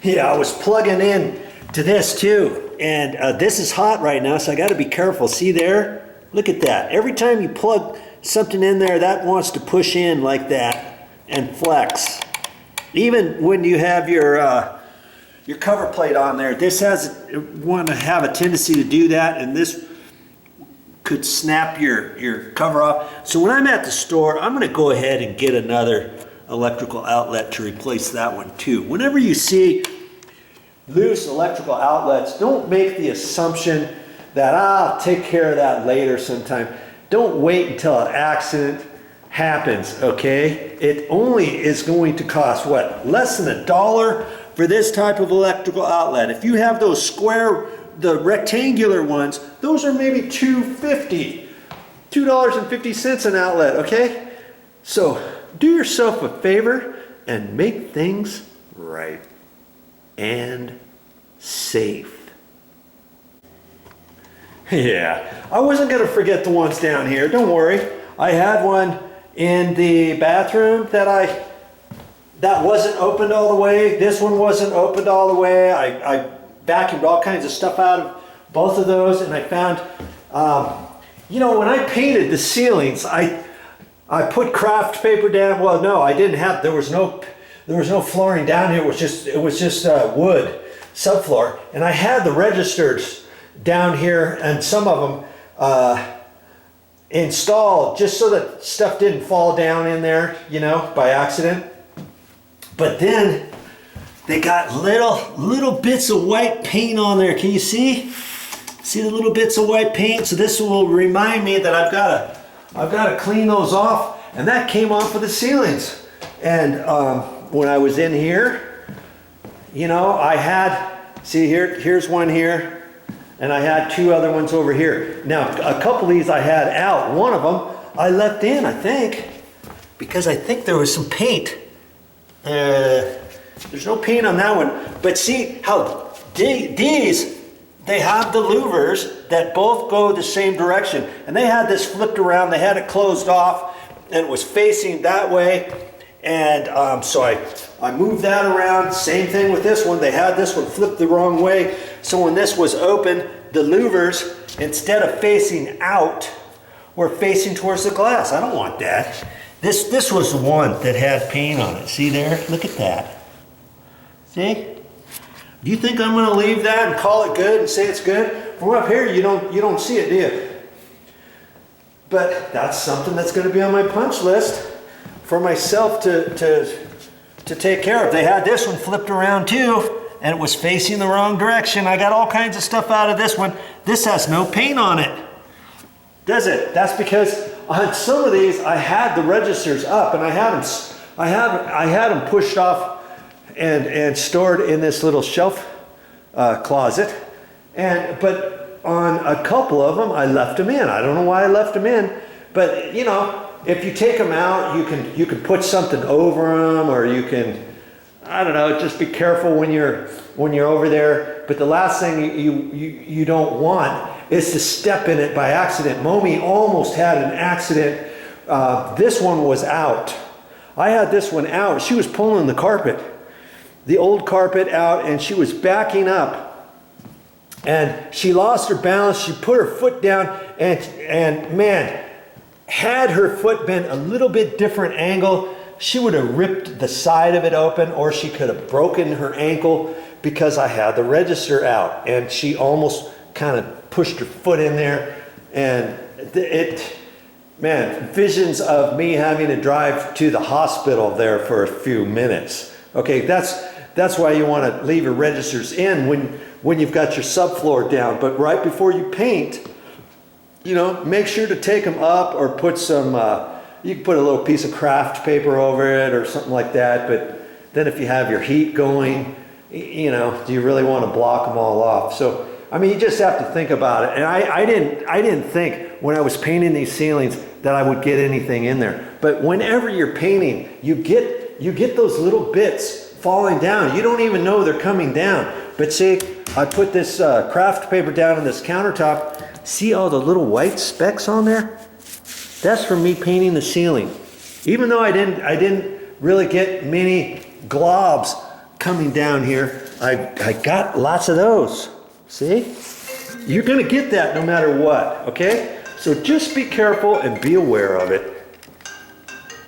Yeah, I was plugging in to this too, and this is hot right now, so I got to be careful. See there? Look at that. Every time you plug something in there, that wants to push in like that and flex. Even when you have your cover plate on there, this has want to have a tendency to do that, and this could snap your cover off. So when I'm at the store, I'm going to go ahead and get another electrical outlet to replace that one too. Whenever you see loose electrical outlets, don't make the assumption that I'll take care of that later sometime. Don't wait until an accident happens, okay? It only is going to cost, what, less than $1 for this type of electrical outlet. If you have those square, the rectangular ones, those are maybe $2.50 an outlet, okay? So do yourself a favor and make things right and safe. Yeah, I wasn't gonna forget the ones down here, don't worry. I had one in the bathroom that wasn't opened all the way. This one wasn't opened all the way. I vacuumed all kinds of stuff out of both of those, and I found, you know, when I painted the ceilings, I put craft paper down. Well, no, I didn't have. There was no flooring down here. It was just wood subfloor, and I had the registers down here, and some of them installed just so that stuff didn't fall down in there, you know, by accident. But then they got little bits of white paint on there. Can you see? See the little bits of white paint? So this will remind me that I've got to clean those off. And that came off of the ceilings. And when I was in here, you know, I had, see here's one here, and I had two other ones over here. Now a couple of these I had out. One of them I left in, I think, because I think there was some paint. There's no paint on that one, but see how these, they have the louvers that both go the same direction, and they had this flipped around. They had it closed off, and it was facing that way, and so I moved that around. Same thing with this one. They had this one flipped the wrong way, so when this was open, the louvers, instead of facing out, were facing towards the glass. I don't want that. This was the one that had paint on it. See there? Look at that. See? Do you think I'm going to leave that and call it good and say it's good? From up here, you don't see it, do you? But that's something that's going to be on my punch list for myself to take care of. They had this one flipped around too, and it was facing the wrong direction. I got all kinds of stuff out of this one. This has no paint on it, does it? That's because on some of these I had the registers up, and I had them pushed off and stored in this little shelf closet. But on a couple of them I left them in. I don't know why I left them in, but you know, if you take them out, you can put something over them, or you can, I don't know, just be careful when you're over there. But the last thing you don't want is to step in it by accident. Momi almost had an accident. This one was out. I had this one out. She was pulling the carpet, the old carpet out, and she was backing up. And she lost her balance. She put her foot down, and man, had her foot been a little bit different angle, she would have ripped the side of it open, or she could have broken her ankle, because I had the register out, and she almost kind of pushed her foot in there. And man, visions of me having to drive to the hospital there for a few minutes. Okay, that's why you want to leave your registers in when you've got your subfloor down. But right before you paint, you know, make sure to take them up, or put some, you can put a little piece of craft paper over it or something like that. But then if you have your heat going, you know, do you really want to block them all off? So, I mean, you just have to think about it. And I didn't think when I was painting these ceilings that I would get anything in there. But whenever you're painting, you get those little bits falling down. You don't even know they're coming down. But see, I put this craft paper down on this countertop. See all the little white specks on there? That's from me painting the ceiling. Even though I didn't really get many globs coming down here, I got lots of those. See? You're gonna get that no matter what, okay? So just be careful and be aware of it.